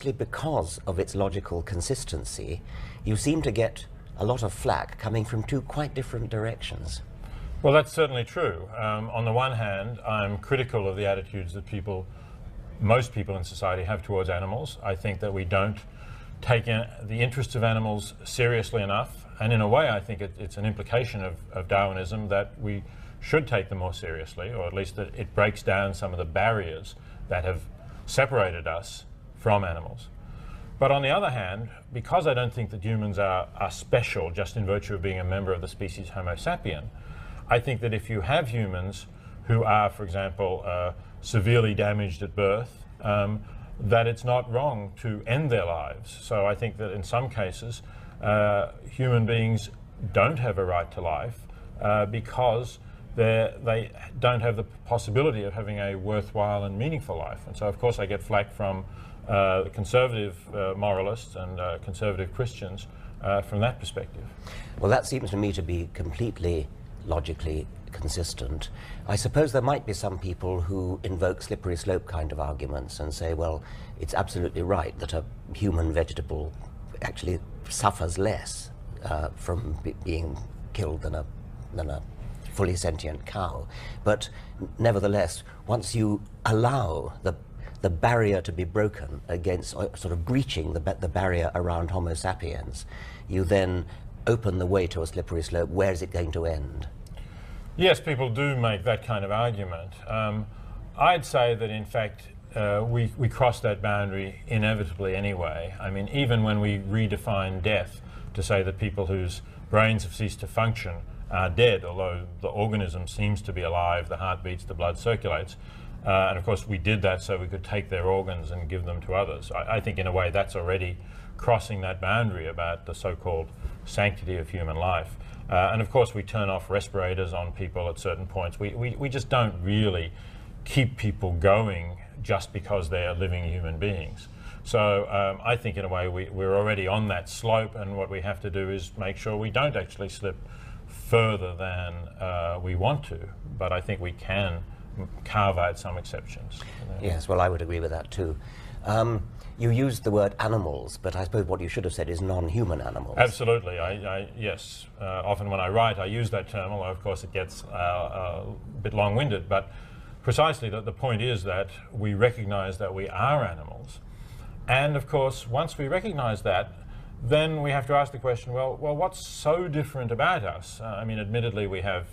precisely because of its logical consistency, you seem to get a lot of flack coming from two quite different directions. Well, that's certainly true. On the one hand, I'm critical of the attitudes that most people in society have towards animals. I think that we don't take the interests of animals seriously enough, and in a way I think it's an implication of Darwinism that we should take them more seriously, or at least that it breaks down some of the barriers that have separated us from animals. But on the other hand, because I don't think that humans are special just in virtue of being a member of the species Homo sapien, I think that if you have humans who are, for example, severely damaged at birth, that it's not wrong to end their lives. So I think that in some cases, human beings don't have a right to life because they don't have the possibility of having a worthwhile and meaningful life. And so, of course, I get flack from conservative moralists and conservative Christians from that perspective. Well, that seems to me to be completely logically consistent. I suppose there might be some people who invoke slippery slope kind of arguments and say, well, it's absolutely right that a human vegetable actually suffers less from being killed than a fully sentient cow. But nevertheless, once you allow the barrier to be broken against sort of breaching the barrier around Homo sapiens, you then open the way to a slippery slope. Where is it going to end? Yes, people do make that kind of argument. I'd say that in fact we cross that boundary inevitably anyway. I mean, even when we redefine death to say that people whose brains have ceased to function are dead, although the organism seems to be alive, the heart beats, the blood circulates. And of course we did that so we could take their organs and give them to others. I think in a way that's already crossing that boundary about the so-called sanctity of human life. And of course we turn off respirators on people at certain points. We just don't really keep people going just because they are living human beings. So I think in a way we're already on that slope, and what we have to do is make sure we don't actually slip further than we want to. But I think we can carve out some exceptions. Yes, well, I would agree with that too. You used the word animals, but I suppose what you should have said is non-human animals. Absolutely. Yes. Often when I write, I use that term, although of course it gets a bit long-winded. But precisely the point is that we recognize that we are animals. And of course, once we recognize that, then we have to ask the question, well, what's so different about us? I mean, admittedly, we have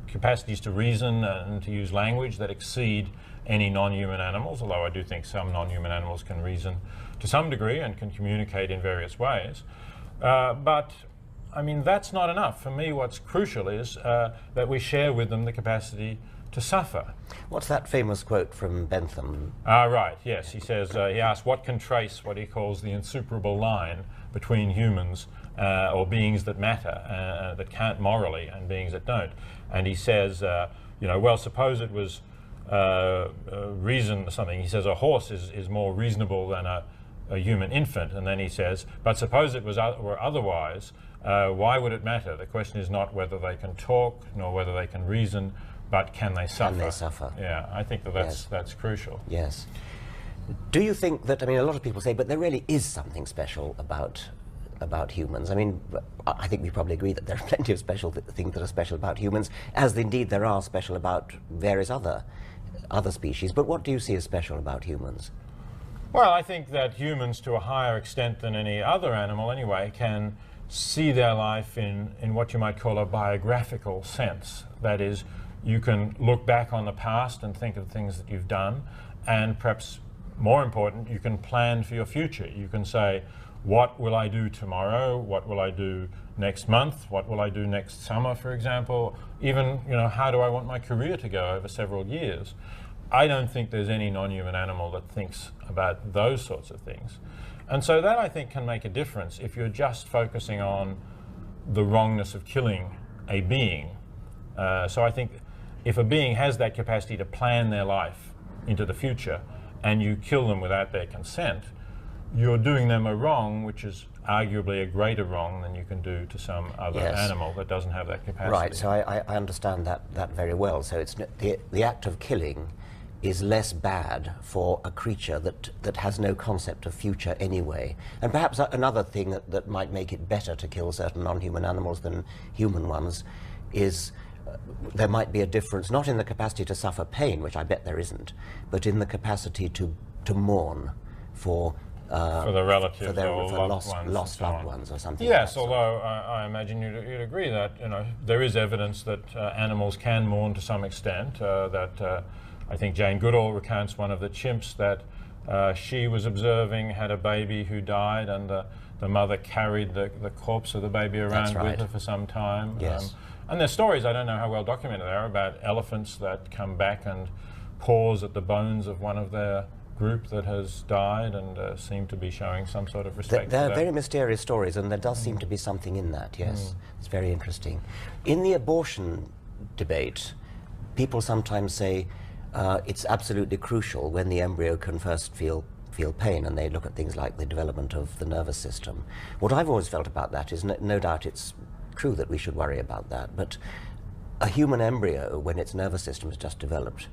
capacities to reason and to use language that exceed any non-human animals, although I do think some non-human animals can reason to some degree and can communicate in various ways. But I mean, that's not enough. For me, what's crucial is that we share with them the capacity to suffer. What's that famous quote from Bentham? Right, yes. He says, he asks what can trace what he calls the insuperable line between humans or beings that matter, that count morally, and beings that don't. And he says, well, suppose it was reason or something. He says a horse is more reasonable than a human infant. And then he says, but suppose it were otherwise, why would it matter? The question is not whether they can talk, nor whether they can reason, but can they suffer? Can they suffer? Yeah, I think that's crucial. Yes. Do you think that, I mean, a lot of people say, but there really is something special about humans. I mean, I think we probably agree that there are plenty of special things that are special about humans, as indeed there are special about various other species. But what do you see as special about humans? Well, I think that humans, to a higher extent than any other animal anyway, can see their life in what you might call a biographical sense. That is, you can look back on the past and think of things that you've done, and perhaps more important, you can plan for your future. You can say, what will I do tomorrow? What will I do next month? What will I do next summer, for example? Even, how do I want my career to go over several years? I don't think there's any non-human animal that thinks about those sorts of things. And so that, I think, can make a difference if you're just focusing on the wrongness of killing a being. So I think if a being has that capacity to plan their life into the future, and you kill them without their consent, you're doing them a wrong, which is arguably a greater wrong than you can do to some other animal that doesn't have that capacity. Right, so I understand that very well. So it's the act of killing is less bad for a creature that has no concept of future anyway. And perhaps another thing that might make it better to kill certain non-human animals than human ones is there might be a difference, not in the capacity to suffer pain, which I bet there isn't, but in the capacity to mourn for the relatives, for their or lost loved ones or something. Yes, like that. although I imagine you'd agree that there is evidence that animals can mourn to some extent. That I think Jane Goodall recounts one of the chimps that she was observing had a baby who died, and the mother carried the corpse of the baby around with her for some time. Yes. And there's stories, I don't know how well documented they are, about elephants that come back and pause at the bones of one of their group that has died, and seem to be showing some sort of respect. They're very mysterious stories, and there does seem to be something in that, yes. It's very interesting. In the abortion debate, people sometimes say it's absolutely crucial when the embryo can first feel pain, and they look at things like the development of the nervous system. What I've always felt about that is no doubt it's true that we should worry about that, but a human embryo, when its nervous system is just developed,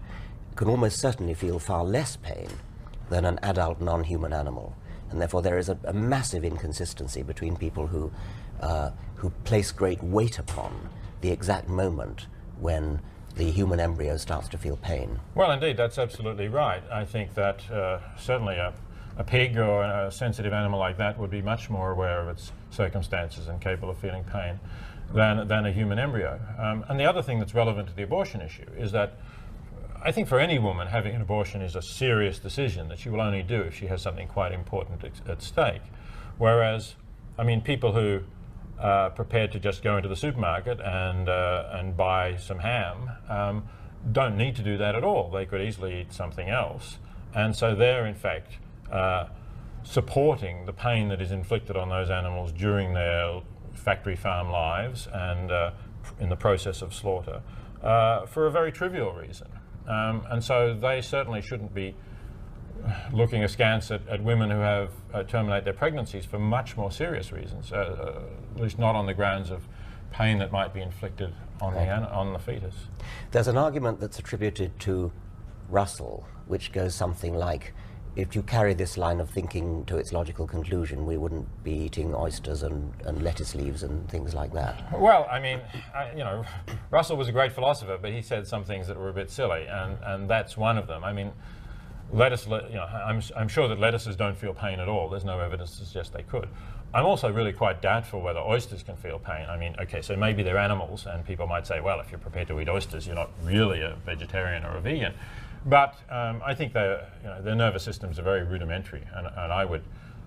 can almost certainly feel far less pain than an adult non-human animal. And therefore there is a massive inconsistency between people who place great weight upon the exact moment when the human embryo starts to feel pain. Well, indeed, that's absolutely right. I think that certainly a pig or a sensitive animal like that would be much more aware of its circumstances and capable of feeling pain than a human embryo. And the other thing that's relevant to the abortion issue is that I think for any woman, having an abortion is a serious decision that she will only do if she has something quite important at stake. Whereas, I mean, people who are prepared to just go into the supermarket and buy some ham don't need to do that at all. They could easily eat something else. And so they're, in fact, supporting the pain that is inflicted on those animals during their factory farm lives and in the process of slaughter for a very trivial reason. And so they certainly shouldn't be looking askance at women who have terminate their pregnancies for much more serious reasons, at least not on the grounds of pain that might be inflicted on the fetus. There's an argument that's attributed to Russell, which goes something like, if you carry this line of thinking to its logical conclusion, we wouldn't be eating oysters and lettuce leaves and things like that. Well, I mean, Russell was a great philosopher, but he said some things that were a bit silly, and that's one of them. I mean, lettuce, I'm sure that lettuces don't feel pain at all. There's no evidence to suggest they could. I'm also really quite doubtful whether oysters can feel pain. I mean, okay, so maybe they're animals, and people might say, well, if you're prepared to eat oysters, you're not really a vegetarian or a vegan. But I think their nervous systems are very rudimentary, and I would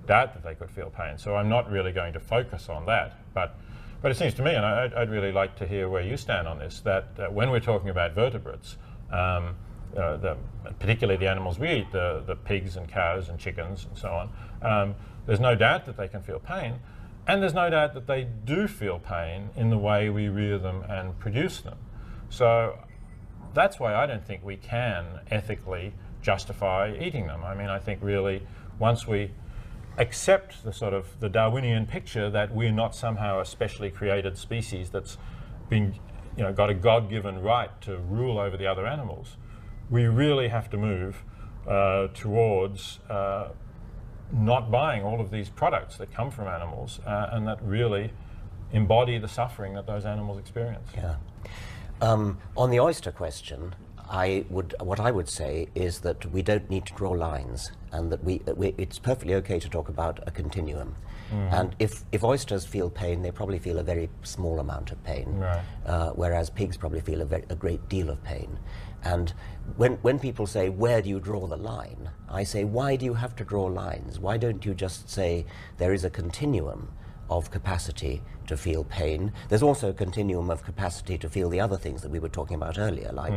doubt that they could feel pain. So I'm not really going to focus on that. But it seems to me, and I'd really like to hear where you stand on this, that when we're talking about vertebrates, particularly the animals we eat, the pigs and cows and chickens and so on, there's no doubt that they can feel pain, and there's no doubt that they do feel pain in the way we rear them and produce them. So that's why I don't think we can ethically justify eating them. I mean, I think really once we accept the sort of the Darwinian picture that we're not somehow a specially created species that's been, got a God-given right to rule over the other animals, we really have to move towards not buying all of these products that come from animals and that really embody the suffering that those animals experience. Yeah. On the oyster question, what I would say is that we don't need to draw lines, and that it's perfectly okay to talk about a continuum. And if oysters feel pain, they probably feel a very small amount of pain, right. Whereas pigs probably feel a great deal of pain. And when people say, where do you draw the line? I say, why do you have to draw lines? Why don't you just say there is a continuum of capacity to feel pain? There's also a continuum of capacity to feel the other things that we were talking about earlier, like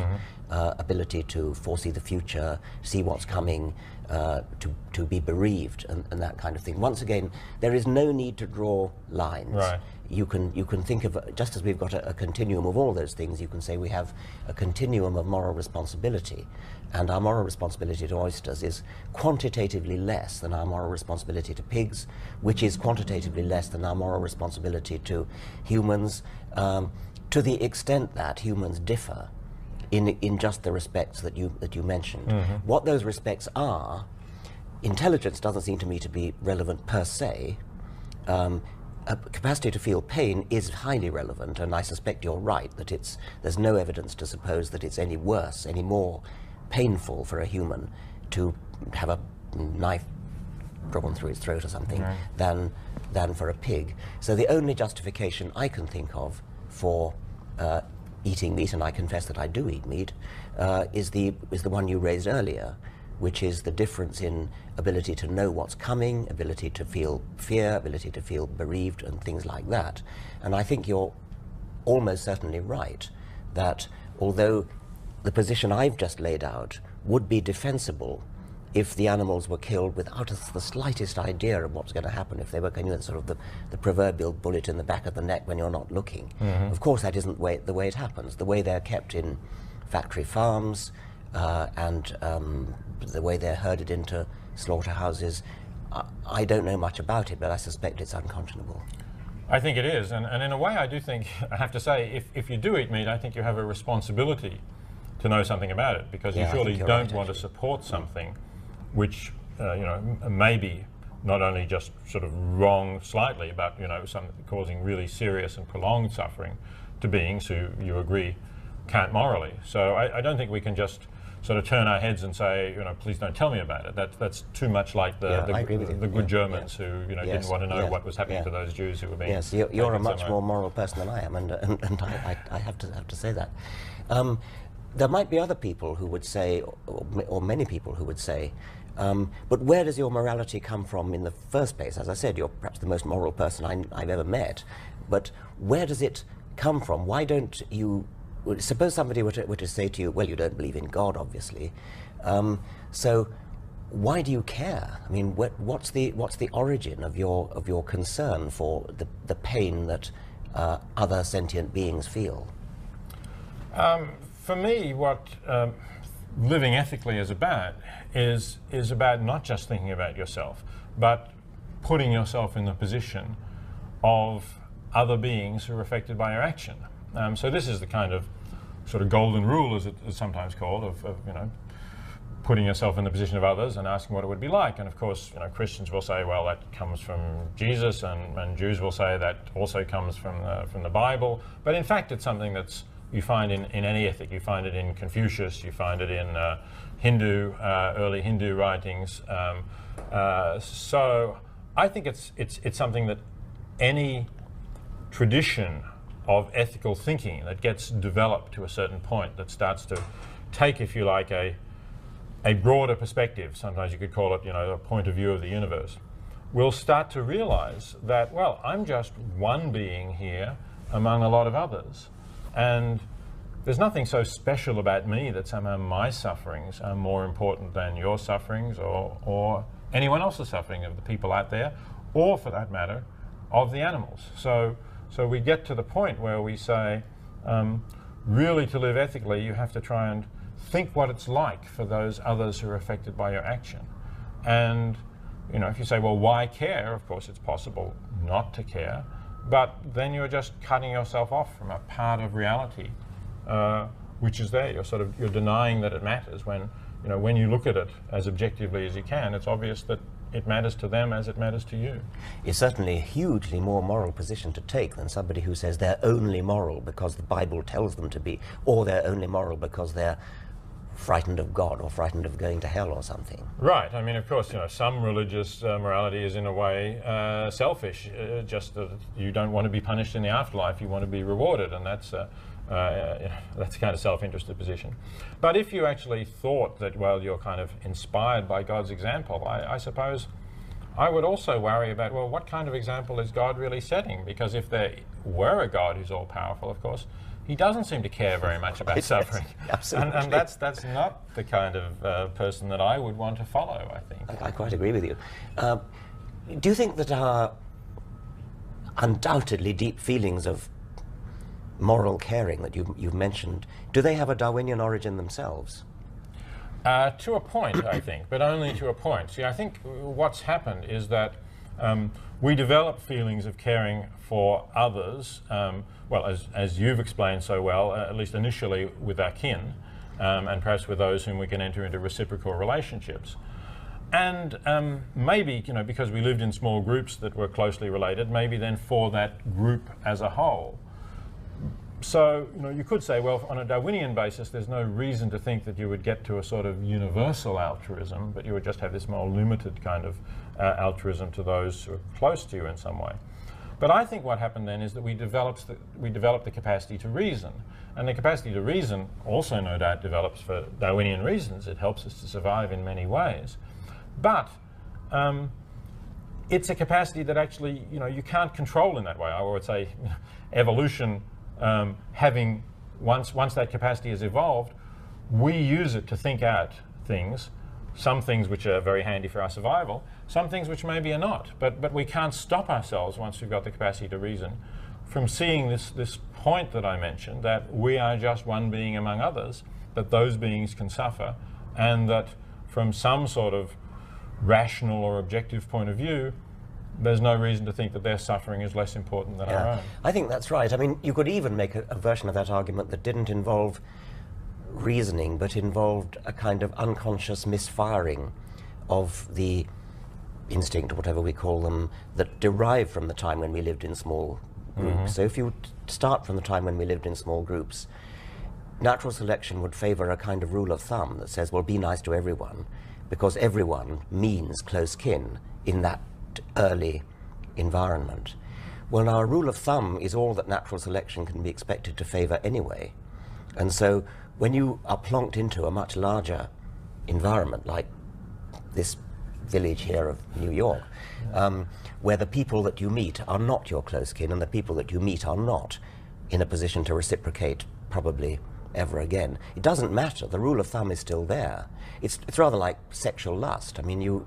ability to foresee the future, see what's coming, to be bereaved, and that kind of thing. Once again, there is no need to draw lines. Right. You can think of, just as we've got a continuum of all those things, you can say we have a continuum of moral responsibility, and our moral responsibility to oysters is quantitatively less than our moral responsibility to pigs, which is quantitatively less than our moral responsibility to humans, to the extent that humans differ in just the respects that you mentioned. What those respects are, intelligence doesn't seem to me to be relevant per se. A capacity to feel pain is highly relevant, and I suspect you're right that there's no evidence to suppose that it's any worse, any more painful for a human to have a knife drawn through its throat or something than for a pig. So the only justification I can think of for eating meat, and I confess that I do eat meat, is the one you raised earlier, which is the difference in ability to know what's coming, ability to feel fear, ability to feel bereaved, and things like that. And I think you're almost certainly right that although the position I've just laid out would be defensible if the animals were killed without the slightest idea of what's going to happen, if they were kind of sort of the proverbial bullet in the back of the neck when you're not looking. Of course, that isn't the way it happens. The way they're kept in factory farms, and the way they're herded into slaughterhouses, I don't know much about it, but I suspect it's unconscionable. I think it is, and in a way I do think, I have to say, if you do eat meat, I think you have a responsibility to know something about it, because you surely don't want to support something which may be not only just sort of wrong slightly, but causing really serious and prolonged suffering to beings who you agree can't morally. So I don't think we can just sort of turn our heads and say, please don't tell me about it. That's too much like the good Germans who didn't want to know what was happening to those Jews who were being. Yes, you're a much more moral person than I am, and I have to say that. There might be other people who would say, or many people who would say, but where does your morality come from in the first place? As I said, you're perhaps the most moral person I've ever met, but where does it come from? Why don't you? Suppose somebody were to say to you, well, you don't believe in God, obviously, so why do you care? I mean, what's the origin of your concern for the pain that other sentient beings feel? For me, what living ethically is about is about not just thinking about yourself, but putting yourself in the position of other beings who are affected by your action. So this is the kind of sort of golden rule, as it is sometimes called, of putting yourself in the position of others and asking what it would be like. And of course, Christians will say, well, that comes from Jesus, and Jews will say that also comes from the Bible. But in fact, it's something that's you find in any ethic. You find it in Confucius. You find it in early Hindu writings. So I think it's something that any tradition of ethical thinking that gets developed to a certain point, that starts to take, if you like, a broader perspective, sometimes you could call it, a point of view of the universe, will start to realize that, well, I'm just one being here among a lot of others, and there's nothing so special about me that somehow my sufferings are more important than your sufferings or anyone else's suffering, of the people out there, or for that matter, of the animals. So we get to the point where we say, really to live ethically, you have to try and think what it's like for those others who are affected by your action. And, if you say, well, why care? Of course, it's possible not to care, but then you're just cutting yourself off from a part of reality, which is there. You're denying that it matters when you look at it as objectively as you can. It's obvious that it matters to them as it matters to you. It's certainly a hugely more moral position to take than somebody who says they're only moral because the Bible tells them to be, or they're only moral because they're frightened of God or frightened of going to hell or something. Right. I mean, of course, some religious morality is in a way selfish, just that you don't want to be punished in the afterlife, you want to be rewarded, and that's a kind of self-interested position. But if you actually thought that, well, you're kind of inspired by God's example, I suppose I would also worry about, well, what kind of example is God really setting? Because if there were a God who's all-powerful, of course, he doesn't seem to care very much about suffering. Absolutely. And that's not the kind of person that I would want to follow, I think. I quite agree with you. Do you think that our undoubtedly deep feelings of moral caring that you've mentioned, do they have a Darwinian origin themselves? To a point, I think, but only to a point. See, I think what's happened is that We develop feelings of caring for others, well, as you've explained so well, at least initially with our kin, and perhaps with those whom we can enter into reciprocal relationships. And maybe, you know, because we lived in small groups that were closely related, maybe then for that group as a whole. So, you know, you could say, well, on a Darwinian basis, there's no reason to think that you would get to a sort of universal altruism, but you would just have this more limited kind of altruism to those who are close to you in some way. But I think what happened then is that we developed the capacity to reason. And the capacity to reason also, no doubt, develops for Darwinian reasons. It helps us to survive in many ways. But it's a capacity that actually, you know, you can't control in that way. I would say evolution, having once that capacity has evolved, we use it to think out things, some things which are very handy for our survival, some things which maybe are not. But we can't stop ourselves, once we've got the capacity to reason, from seeing this point that I mentioned, that we are just one being among others, that those beings can suffer, and that from some sort of rational or objective point of view, there's no reason to think that their suffering is less important than our own. I think that's right. I mean, you could even make a version of that argument that didn't involve reasoning, but involved a kind of unconscious misfiring of the instinct, or whatever we call them, that derived from the time when we lived in small groups. So if you start from the time when we lived in small groups, natural selection would favor a kind of rule of thumb that says, well, be nice to everyone, because everyone means close kin in that early environment. Well, now, a rule of thumb is all that natural selection can be expected to favor anyway. And so when you are plonked into a much larger environment, like this village here of New York, where the people that you meet are not your close kin, and the people that you meet are not in a position to reciprocate probably ever again, it doesn't matter. The rule of thumb is still there. It's rather like sexual lust. I mean,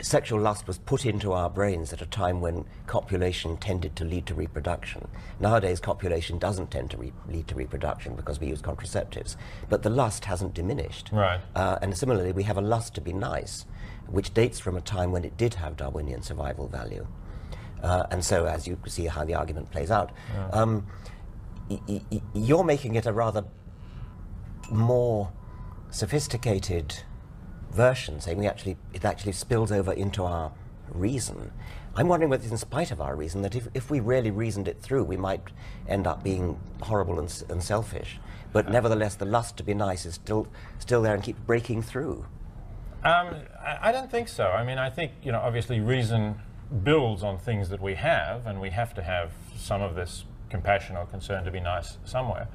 sexual lust was put into our brains at a time when copulation tended to lead to reproduction. Nowadays, copulation doesn't tend to lead to reproduction because we use contraceptives, but the lust hasn't diminished. Right. And similarly, we have a lust to be nice, which dates from a time when it did have Darwinian survival value. And so, as you see how the argument plays out, you're making it a rather more sophisticated version, saying it actually spills over into our reason. I'm wondering whether it's in spite of our reason, that if we really reasoned it through, we might end up being horrible and selfish. But nevertheless, the lust to be nice is still there and keeps breaking through. I don't think so. I mean, I think, you know, obviously reason builds on things that we have, and we have to have some of this compassion or concern to be nice somewhere.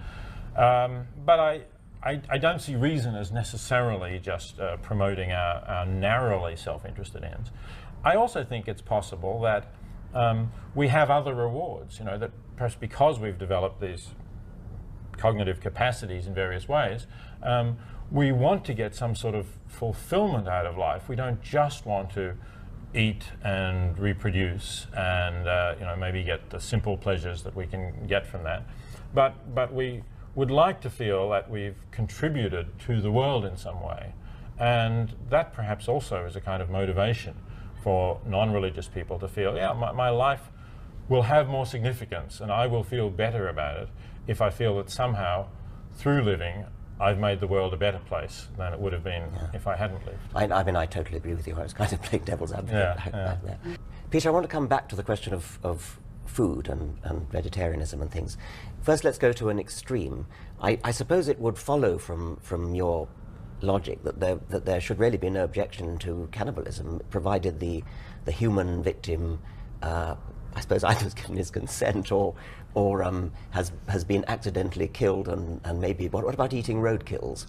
But I don't see reason as necessarily just promoting our narrowly self-interested ends. I also think it's possible that we have other rewards, you know, that perhaps because we've developed these cognitive capacities in various ways, we want to get some sort of fulfillment out of life. We don't just want to eat and reproduce and you know, maybe get the simple pleasures that we can get from that, but we would like to feel that we've contributed to the world in some way, and that perhaps also is a kind of motivation for non-religious people to feel, yeah, my life will have more significance and I will feel better about it if I feel that somehow through living I've made the world a better place than it would have been if I hadn't lived. I mean, I totally agree with you. I was kind of playing devil's advocate back there. Peter, I want to come back to the question of food and vegetarianism and things. First, let's go to an extreme. I suppose it would follow from your logic that there should really be no objection to cannibalism, provided the human victim, I suppose, either has given his consent or has been accidentally killed, and maybe what about eating roadkills?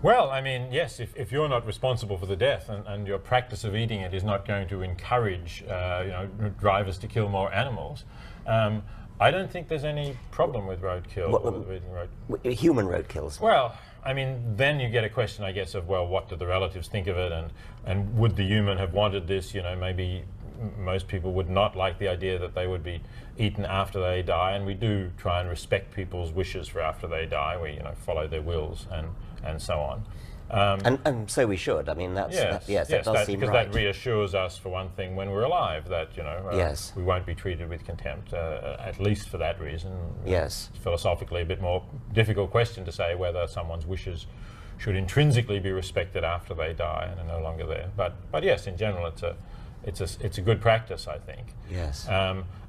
Well, I mean, yes, if you're not responsible for the death and your practice of eating it is not going to encourage you know, drivers to kill more animals, I don't think there's any problem with roadkill. Human roadkills? Well, I mean, then you get a question, I guess, of, well, what do the relatives think of it, and would the human have wanted this? You know, maybe most people would not like the idea that they would be eaten after they die, and we do try and respect people's wishes for after they die. We, you know, follow their wills and so on. And so we should. I mean, that's that does seem because right. that reassures us, for one thing, when we're alive, that Yes. we won't be treated with contempt. At least for that reason. Yes. It's philosophically a bit more difficult question to say whether someone's wishes should intrinsically be respected after they die and are no longer there. But yes, in general, it's a good practice, I think. Yes.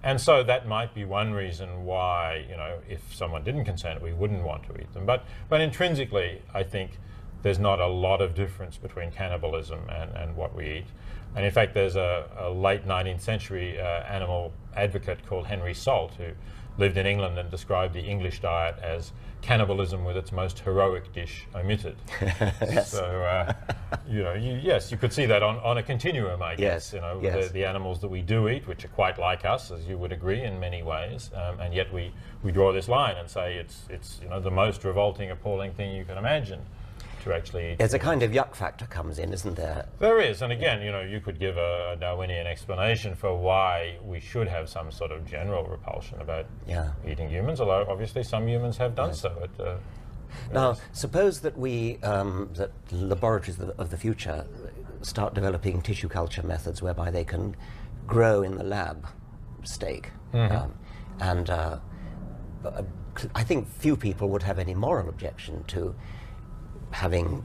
And so that might be one reason why, if someone didn't consent, we wouldn't want to eat them. But intrinsically, I think there's not a lot of difference between cannibalism and what we eat. And in fact, there's a late 19th century animal advocate called Henry Salt, who lived in England and described the English diet as cannibalism with its most heroic dish omitted. Yes. So, you could see that on a continuum, I guess. Yes. Yes. The animals that we do eat, which are quite like us, as you would agree, in many ways, and yet we draw this line and say it's the most revolting, appalling thing you can imagine to actually eat. There's a kind of yuck factor comes in, isn't there? There is, and again, you could give a Darwinian explanation for why we should have some sort of general repulsion about eating humans, although obviously some humans have done so. Now, suppose that that laboratories of the future start developing tissue culture methods whereby they can grow in the lab steak. And I think few people would have any moral objection to having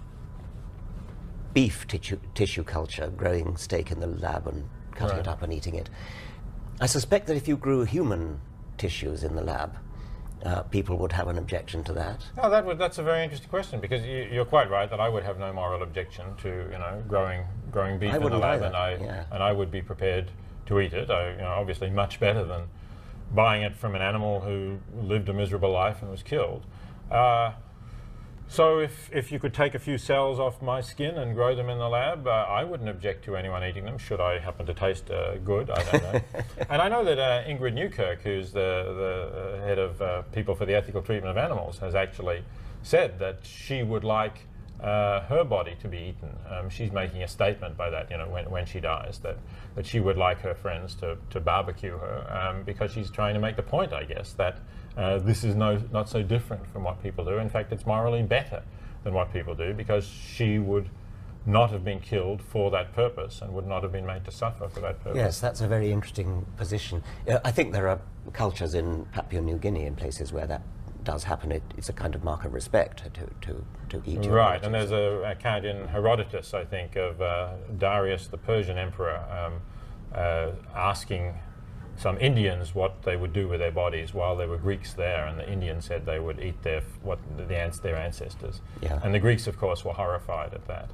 beef tissue culture, growing steak in the lab and cutting it up and eating it. I suspect that if you grew human tissues in the lab, people would have an objection to that. Oh, that's a very interesting question, because you're quite right that I would have no moral objection to growing beef in the lab, and I would be prepared to eat it. Obviously much better than buying it from an animal who lived a miserable life and was killed. So if you could take a few cells off my skin and grow them in the lab, I wouldn't object to anyone eating them, should I happen to taste good. I don't know. And I know that Ingrid Newkirk, who's the head of People for the Ethical Treatment of Animals, has actually said that she would like her body to be eaten. She's making a statement by that, when she dies, that she would like her friends to barbecue her, because she's trying to make the point, I guess, that this is not so different from what people do. In fact, it's morally better than what people do, because she would not have been killed for that purpose and would not have been made to suffer for that purpose. Yes, that's a very interesting position. I think there are cultures in Papua New Guinea and places where that does happen. It's a kind of mark of respect to eat your right, and there's an account in Herodotus, I think, of Darius, the Persian emperor, asking some Indians what they would do with their bodies while there were Greeks there, and the Indians said they would eat their ancestors. Yeah. And the Greeks, of course, were horrified at that.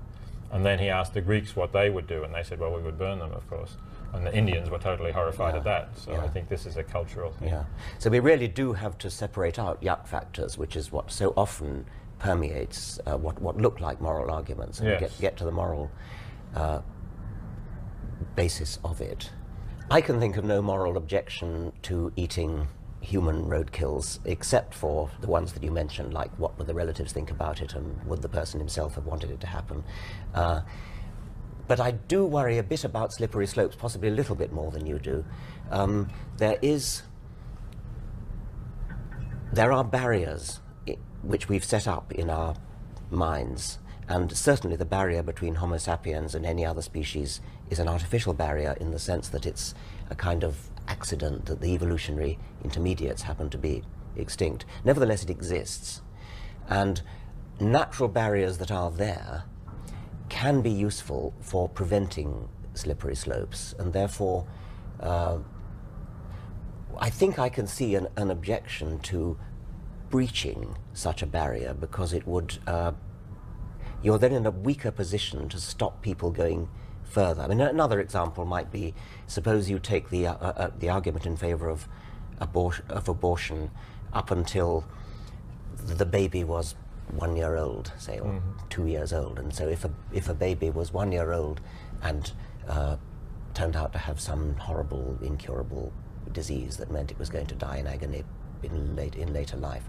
And then he asked the Greeks what they would do, and they said, well, we would burn them, of course. And the Indians were totally horrified at that. So I think this is a cultural thing. Yeah. So we really do have to separate out yuck factors, which is what so often permeates what look like moral arguments, and get to the moral basis of it. I can think of no moral objection to eating human roadkills, except for the ones that you mentioned, like what would the relatives think about it, and would the person himself have wanted it to happen. But I do worry a bit about slippery slopes, possibly a little bit more than you do. There are barriers which we've set up in our minds, and certainly the barrier between Homo sapiens and any other species is an artificial barrier, in the sense that it's a kind of accident that the evolutionary intermediates happen to be extinct. Nevertheless, it exists, and natural barriers that are there can be useful for preventing slippery slopes, and therefore I think I can see an objection to breaching such a barrier, because it would you're then in a weaker position to stop people going further. I mean, another example might be, suppose you take the argument in favor of abortion up until the baby was 1 year old, say, or 2 years old. And so if a baby was 1 year old and turned out to have some horrible, incurable disease that meant it was going to die in agony in later life,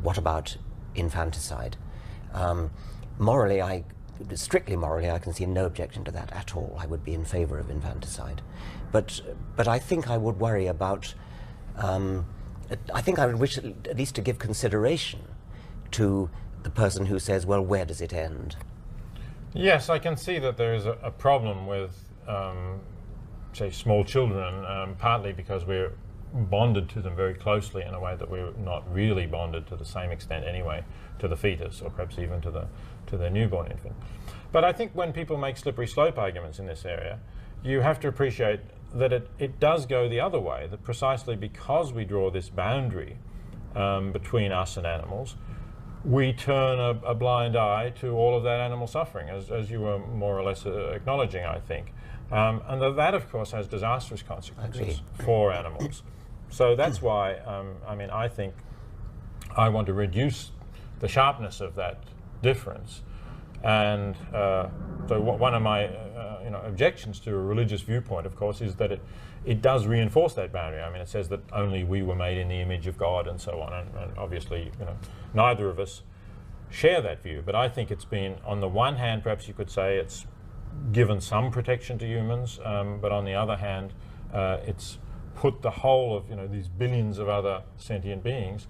what about infanticide? Strictly morally, I can see no objection to that at all. I would be in favor of infanticide. But I think I would worry about, I think I would wish at least to give consideration to the person who says, well, where does it end? Yes, I can see that there is a problem with, say, small children, partly because we're bonded to them very closely in a way that we're not really bonded to the same extent anyway to the fetus, or perhaps even to the newborn infant. But I think when people make slippery slope arguments in this area, you have to appreciate that it does go the other way, that precisely because we draw this boundary between us and animals, we turn a blind eye to all of that animal suffering, as you were more or less acknowledging, I think. And that, of course, has disastrous consequences for animals. So that's why, I mean, I think I want to reduce the sharpness of that difference. And so one of my objections to a religious viewpoint, of course, is that it does reinforce that boundary. I mean, it says that only we were made in the image of God and so on. And obviously, neither of us share that view. But I think it's been, on the one hand, perhaps you could say it's given some protection to humans, but on the other hand, it's put the whole of these billions of other sentient beings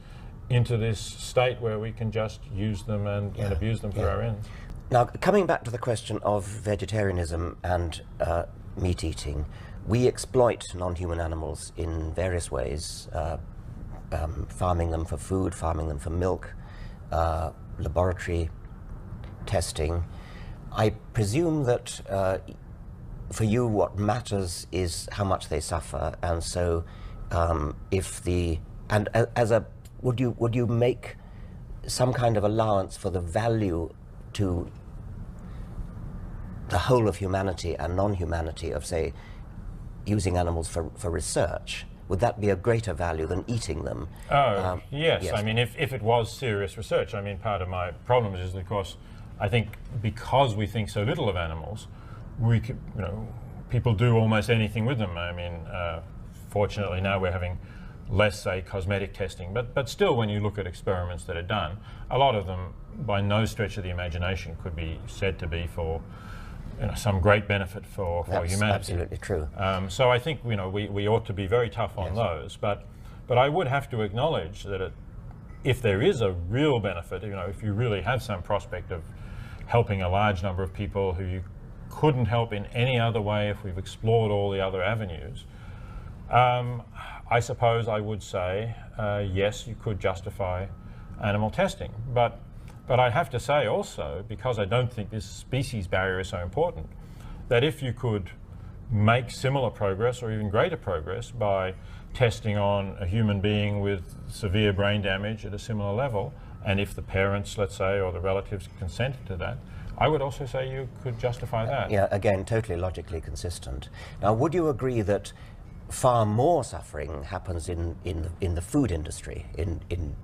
into this state where we can just use them and abuse them for our ends. Now, coming back to the question of vegetarianism and meat eating, we exploit non-human animals in various ways, farming them for food, farming them for milk, laboratory testing. I presume that for you what matters is how much they suffer, and so would you make some kind of allowance for the value to the whole of humanity and non-humanity of, say, using animals for research? Would that be a greater value than eating them? Yes. I mean, if it was serious research, I mean, part of my problem is, of course, I think because we think so little of animals, we could, people do almost anything with them. I mean, fortunately now we're having less, say, cosmetic testing, but still, when you look at experiments that are done, a lot of them, by no stretch of the imagination, could be said to be for some great benefit for humanity. Absolutely true. So I think we ought to be very tough on those, but I would have to acknowledge that if there is a real benefit, if you really have some prospect of helping a large number of people who you couldn't help in any other way if we've explored all the other avenues, I suppose I would say, yes, you could justify animal testing. But I have to say also, because I don't think this species barrier is so important, that if you could make similar progress or even greater progress by testing on a human being with severe brain damage at a similar level, and if the parents, let's say, or the relatives consented to that, I would also say you could justify that. Yeah, again, totally logically consistent. Now, would you agree that far more suffering happens in the food industry, in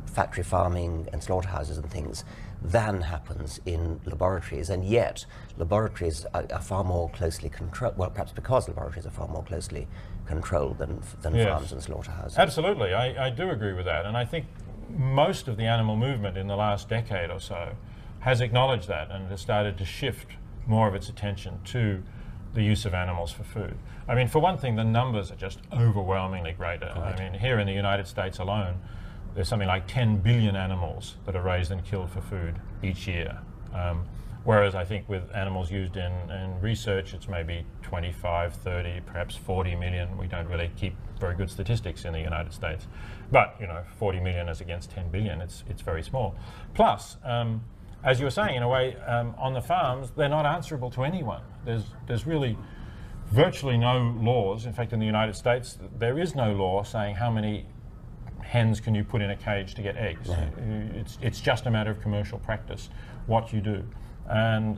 factory farming and slaughterhouses and things, than happens in laboratories? And yet, laboratories are far more closely controlled, well, perhaps because laboratories are far more closely controlled than farms and slaughterhouses. Absolutely, I do agree with that. And I think most of the animal movement in the last decade or so has acknowledged that and has started to shift more of its attention to the use of animals for food. I mean, for one thing, the numbers are just overwhelmingly greater. Right. I mean, here in the United States alone, there's something like 10 billion animals that are raised and killed for food each year. Whereas I think with animals used in research, it's maybe 25, 30, perhaps 40 million. We don't really keep very good statistics in the United States. But, 40 million as against 10 billion, it's very small. Plus, as you were saying, in a way, on the farms, they're not answerable to anyone. There's really virtually no laws. In fact, in the United States, there is no law saying how many hens can you put in a cage to get eggs. Yeah. It's just a matter of commercial practice, what you do. And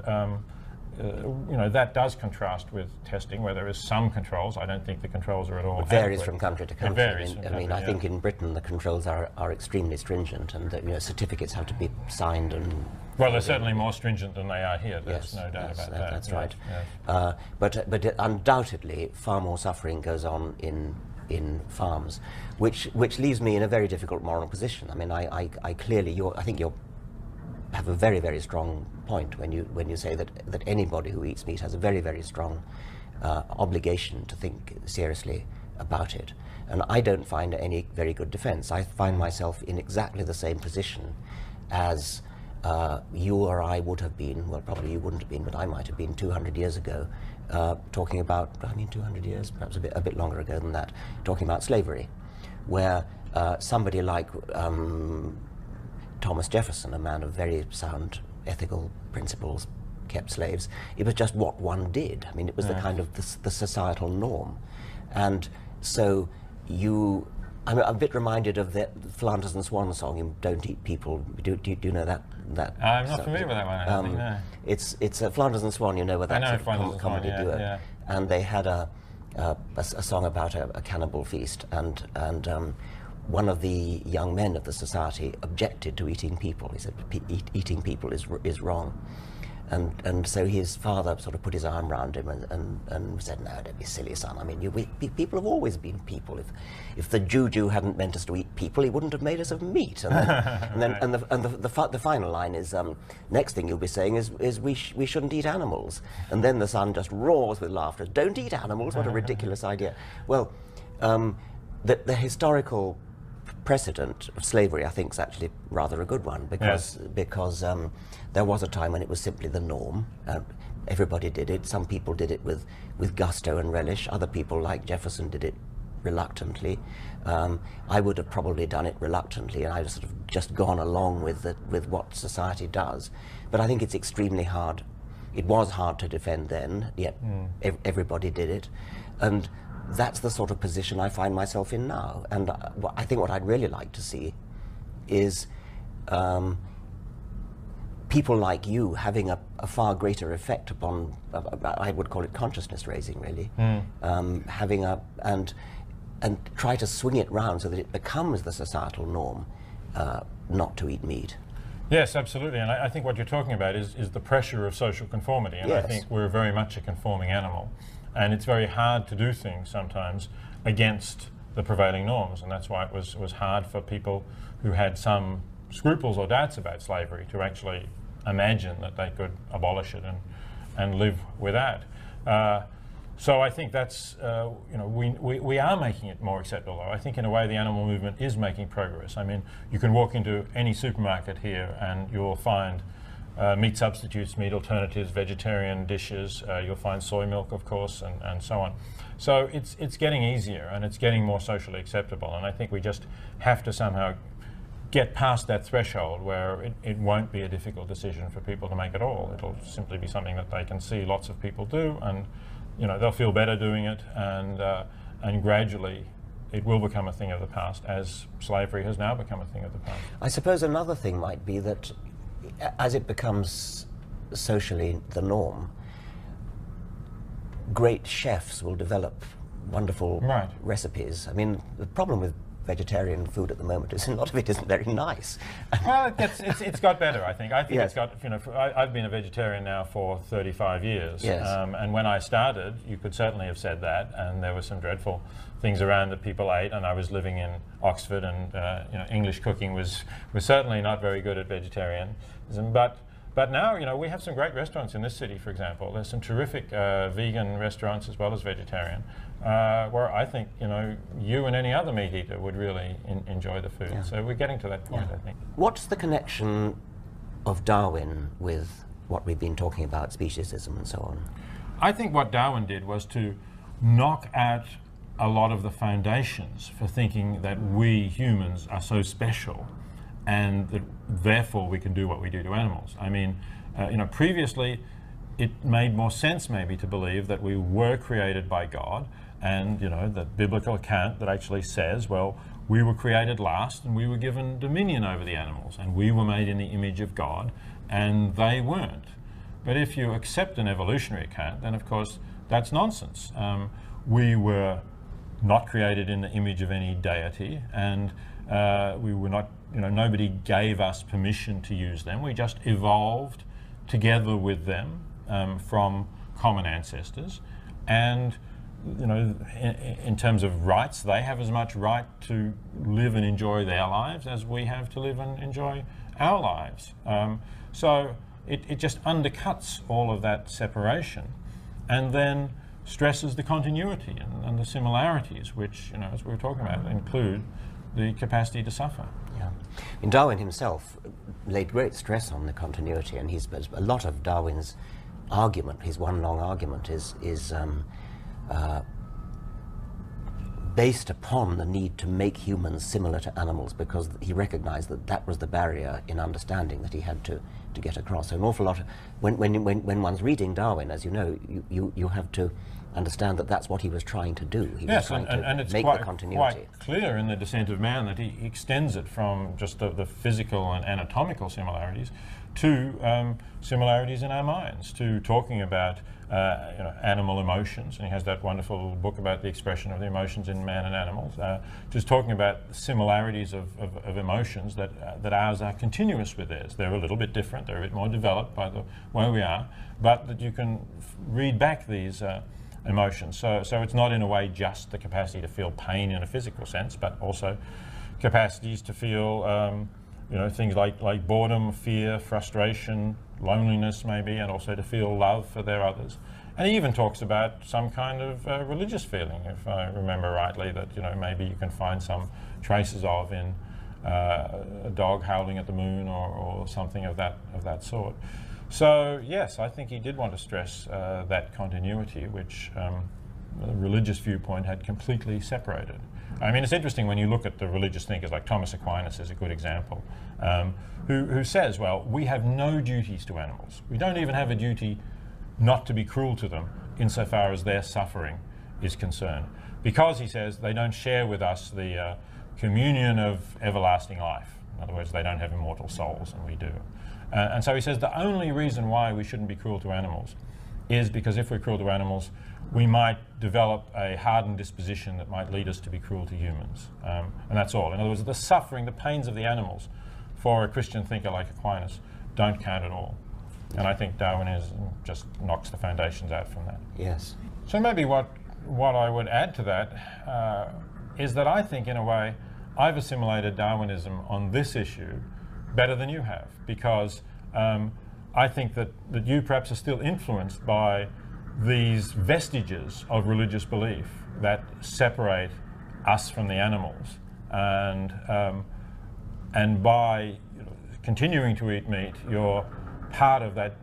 that does contrast with testing, where there is some controls. I don't think the controls are at all. It varies from country to country. It varies. I think in Britain the controls are extremely stringent, and certificates have to be signed and. Well, they're certainly more stringent than they are here. There's no doubt about that. That's right. Yes. But undoubtedly, far more suffering goes on in farms, which leaves me in a very difficult moral position. I mean, I clearly, I think you have a very, very strong point when you say that anybody who eats meat has a very, very strong obligation to think seriously about it. And I don't find any very good defense. I find myself in exactly the same position as you or I would have been, well, probably you wouldn't have been, but I might have been 200 years ago, talking about, 200 years, perhaps a bit longer ago than that, talking about slavery, where somebody like Thomas Jefferson, a man of very sound ethical principles, kept slaves. It was just what one did. I mean, it was the kind of the societal norm. And so I'm a bit reminded of the Flanders and Swan song, "You Don't Eat People." Do you know that? I'm not familiar with that one, I don't think, no. It's Flanders and Swan, you know, where that's a comedy duo. Yeah. And they had a song about a cannibal feast, and one of the young men of the society objected to eating people. He said, eating people is wrong. And so his father sort of put his arm around him and said, "No, don't be silly, son. I mean, people have always been people. If the Juju hadn't meant us to eat people, he wouldn't have made us of meat." And then the final line is, next thing you'll be saying is we shouldn't eat animals. And then the son just roars with laughter. "Don't eat animals? What a ridiculous idea." Well, the historical precedent of slavery, I think, is actually rather a good one, because there was a time when it was simply the norm. Everybody did it. Some people did it with gusto and relish. Other people, like Jefferson, did it reluctantly. I would have probably done it reluctantly, and I'd sort of just gone along with what society does. But I think it's extremely hard. It was hard to defend then, yet everybody did it. And that's the sort of position I find myself in now. And I think what I'd really like to see is people like you having a far greater effect upon, I would call it consciousness raising, really. And try to swing it round so that it becomes the societal norm not to eat meat. Yes, absolutely. And I think what you're talking about is the pressure of social conformity. And Yes. I think we're very much a conforming animal. And it's very hard to do things sometimes against the prevailing norms. And that's why it was hard for people who had some scruples or doubts about slavery to actually imagine that they could abolish it and live without. So I think that's, we are making it more acceptable. I think in a way the animal movement is making progress. I mean, you can walk into any supermarket here and you'll find meat substitutes, meat alternatives, vegetarian dishes. You'll find soy milk, of course, and so on. So it's getting easier and it's getting more socially acceptable. And I think we just have to somehow get past that threshold where it won't be a difficult decision for people to make at all. It'll simply be something that they can see lots of people do, and they'll feel better doing it, and gradually it will become a thing of the past, as slavery has now become a thing of the past. I suppose another thing might be that as it becomes socially the norm, great chefs will develop wonderful recipes. I mean, the problem with vegetarian food at the moment is a lot of it isn't very nice. Well, it's got better, I think. I think Yes. it's got, I've been a vegetarian now for 35 years. Yes. And when I started, you could certainly have said that, and there were some dreadful things around that people ate, and I was living in Oxford, and English cooking was certainly not very good at vegetarianism. But now, we have some great restaurants in this city, for example. There's some terrific vegan restaurants as well as vegetarian, where I think, you and any other meat eater would really enjoy the food. Yeah. So we're getting to that point, I think. What's the connection of Darwin with what we've been talking about, speciesism and so on? I think what Darwin did was to knock out a lot of the foundations for thinking that we humans are so special and that therefore we can do what we do to animals. I mean, previously it made more sense maybe to believe that we were created by God, and the biblical account that actually says, well, we were created last and we were given dominion over the animals, and we were made in the image of God and they weren't. But if you accept an evolutionary account, then of course that's nonsense. We were not created in the image of any deity, and we were not, nobody gave us permission to use them. We just evolved together with them from common ancestors. And, in terms of rights, they have as much right to live and enjoy their lives as we have to live and enjoy our lives. So it just undercuts all of that separation, and then stresses the continuity and the similarities, which, as we were talking about, include the capacity to suffer. Yeah. And Darwin himself laid great stress on the continuity, and a lot of Darwin's argument, his one long argument, is based upon the need to make humans similar to animals, because he recognized that that was the barrier in understanding that he had to get across. So an awful lot of, when one's reading Darwin, as you know, you have to understand that that's what he was trying to do. He was trying to it's make quite, the continuity. quite clear in The Descent of Man that he extends it from just the physical and anatomical similarities to similarities in our minds, to talking about animal emotions, and he has that wonderful book about the expression of the emotions in man and animals, just talking about similarities of emotions that ours are continuous with theirs. They're a little bit different, they're a bit more developed by the way we are, but that you can read back these emotions. So it's not in a way just the capacity to feel pain in a physical sense, but also capacities to feel things like boredom, fear, frustration, loneliness maybe, and also to feel love for their others. And he even talks about some kind of religious feeling, if I remember rightly, that maybe you can find some traces of in a dog howling at the moon or something of that sort. So yes, I think he did want to stress that continuity, which the religious viewpoint had completely separated. I mean, it's interesting when you look at the religious thinkers, like Thomas Aquinas is a good example, who says, well, we have no duties to animals. We don't even have a duty not to be cruel to them insofar as their suffering is concerned. Because, he says, they don't share with us the communion of everlasting life. In other words, they don't have immortal souls, and we do. And so he says the only reason why we shouldn't be cruel to animals is because if we're cruel to animals, we might develop a hardened disposition that might lead us to be cruel to humans. And that's all. In other words, the suffering, the pains of the animals, for a Christian thinker like Aquinas, don't count at all. And I think Darwinism just knocks the foundations out from that. Yes. So maybe what I would add to that is that I think, in a way, I've assimilated Darwinism on this issue better than you have, because I think that you perhaps are still influenced by these vestiges of religious belief that separate us from the animals, and by continuing to eat meat, you're part of that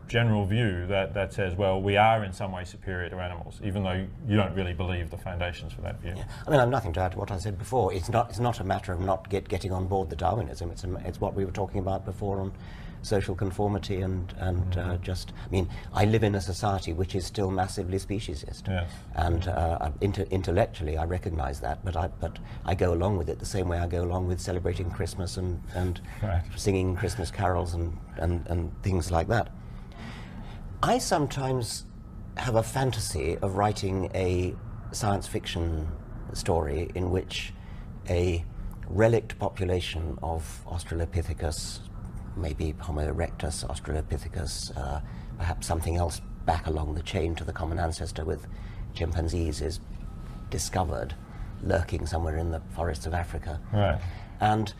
general view that says, well, we are in some way superior to animals, even though you don't really believe the foundations for that view. Yeah. I mean, I've nothing to add to what I said before. It's not a matter of not getting on board the Darwinism. It's what we were talking about before on social conformity and just. I mean, I live in a society which is still massively speciesist, yes. And intellectually I recognise that, but I go along with it the same way I go along with celebrating Christmas and right. singing Christmas carols and things like that. I sometimes have a fantasy of writing a science fiction story in which a relict population of Australopithecus, maybe Homo erectus, Australopithecus, perhaps something else back along the chain to the common ancestor with chimpanzees, is discovered lurking somewhere in the forests of Africa. Right. And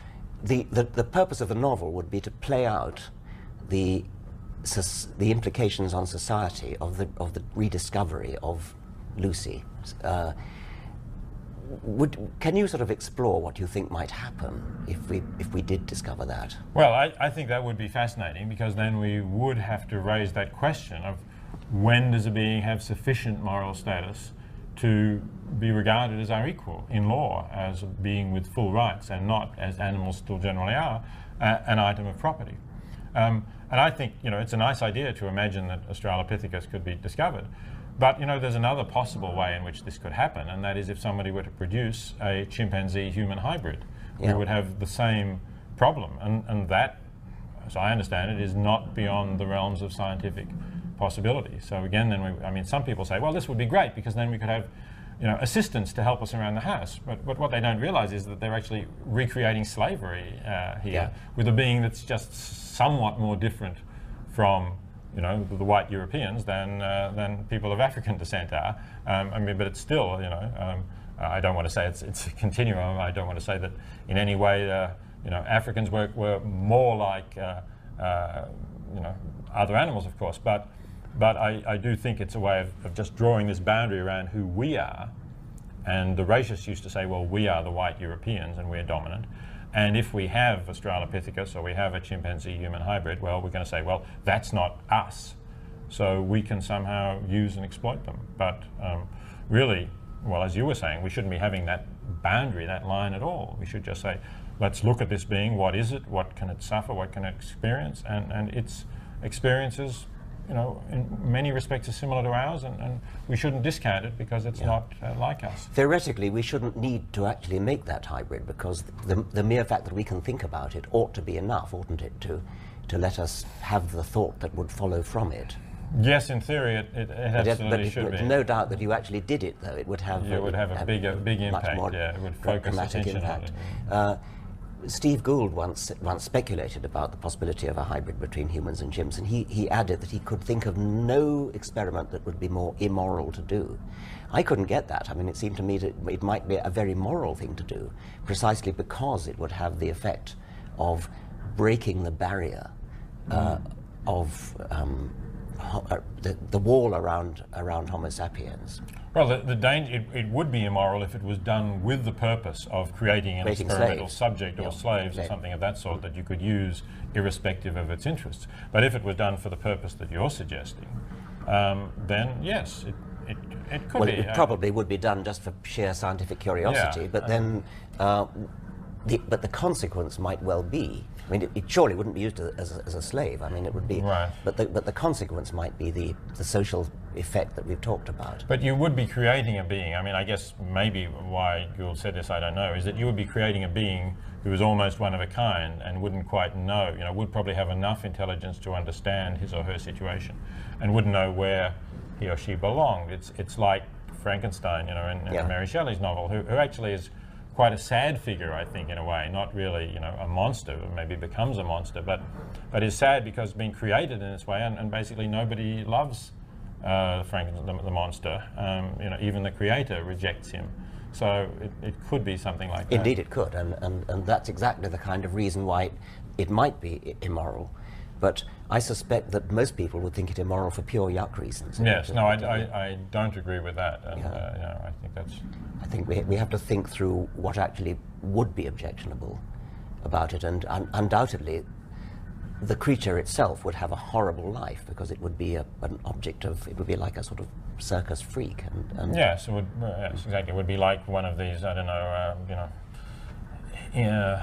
the purpose of the novel would be to play out the implications on society of the rediscovery of Lucy. Can you sort of explore what you think might happen if we did discover that? Well, I think that would be fascinating, because then we would have to raise that question of when does a being have sufficient moral status to be regarded as our equal in law, as a being with full rights, and not, as animals still generally are, an item of property. And I think, it's a nice idea to imagine that Australopithecus could be discovered. But, there's another possible way in which this could happen, and that is if somebody were to produce a chimpanzee-human hybrid. Yeah. We would have the same problem. And that, as I understand it, is not beyond the realms of scientific possibility. So again, then some people say, well, this would be great, because then we could have assistants to help us around the house. But what they don't realize is that they're actually recreating slavery here, yeah. with a being that's just somewhat more different from the white Europeans than people of African descent are. But it's still, I don't want to say it's a continuum. I don't want to say that in any way, Africans were more like, other animals, of course. But I do think it's a way of just drawing this boundary around who we are, And the racists used to say, well, we are the white Europeans and we're dominant. And if we have Australopithecus or we have a chimpanzee-human hybrid, well, we're going to say, well, that's not us. So we can somehow use and exploit them. But really, well, as you were saying, we shouldn't be having that boundary, that line at all. We should just say, let's look at this being, what is it, what can it suffer, what can it experience, and its experiences, you know, in many respects are similar to ours, and we shouldn't discount it because it's not like us. Theoretically, we shouldn't need to actually make that hybrid, because the mere fact that we can think about it ought to be enough, oughtn't it, to let us have the thought that would follow from it. Yes, in theory, it absolutely should be. No doubt that you actually did it, though. It would have a big impact. Much more it would focus attention impact. on it. Steve Gould once speculated about the possibility of a hybrid between humans and chimps, and he added that he could think of no experiment that would be more immoral to do. I couldn't get that. I mean, it seemed to me that it might be a very moral thing to do, precisely because it would have the effect of breaking the barrier of the wall around Homo sapiens. Well, the danger, it would be immoral if it was done with the purpose of creating an experimental subject or slaves or something of that sort that you could use irrespective of its interests. But if it was done for the purpose that you're suggesting, then yes, it could be. Well, it probably would be done just for sheer scientific curiosity, but then but the consequence might well be, I mean, it surely wouldn't be used as a slave. I mean, it would be, right. But the consequence might be the social effect that we've talked about. But you would be creating a being. I mean, I guess maybe why Gould said this, I don't know, is that you would be creating a being who was almost one of a kind and wouldn't quite know, you know, would probably have enough intelligence to understand his or her situation and wouldn't know where he or she belonged. It's like Frankenstein, you know, in Mary Shelley's novel, who actually is quite a sad figure, I think, in a way, not really, you know, a monster, or maybe becomes a monster, but is sad because being created in this way, and basically nobody loves the monster. You know, even the creator rejects him. So it could be something like that. Indeed it could, and that's exactly the kind of reason why it might be immoral. But I suspect that most people would think it immoral for pure yuck reasons. Yes, no, I don't agree with that. And, you know, I think that's... I think we have to think through what actually would be objectionable about it, and undoubtedly the creature itself would have a horrible life, because it would be an object of, it would be like a sort of circus freak. Yes, yes, exactly. It would be like one of these, I don't know, you know,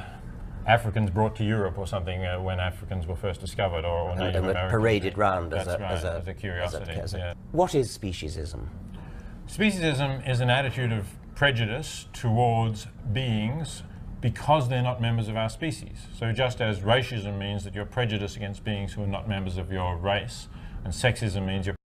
Africans brought to Europe or something when Africans were first discovered, or Native Americans. Paraded round as a curiosity. What is speciesism? Speciesism is an attitude of prejudice towards beings because they're not members of our species. So just as racism means that you're prejudiced against beings who are not members of your race, and sexism means you're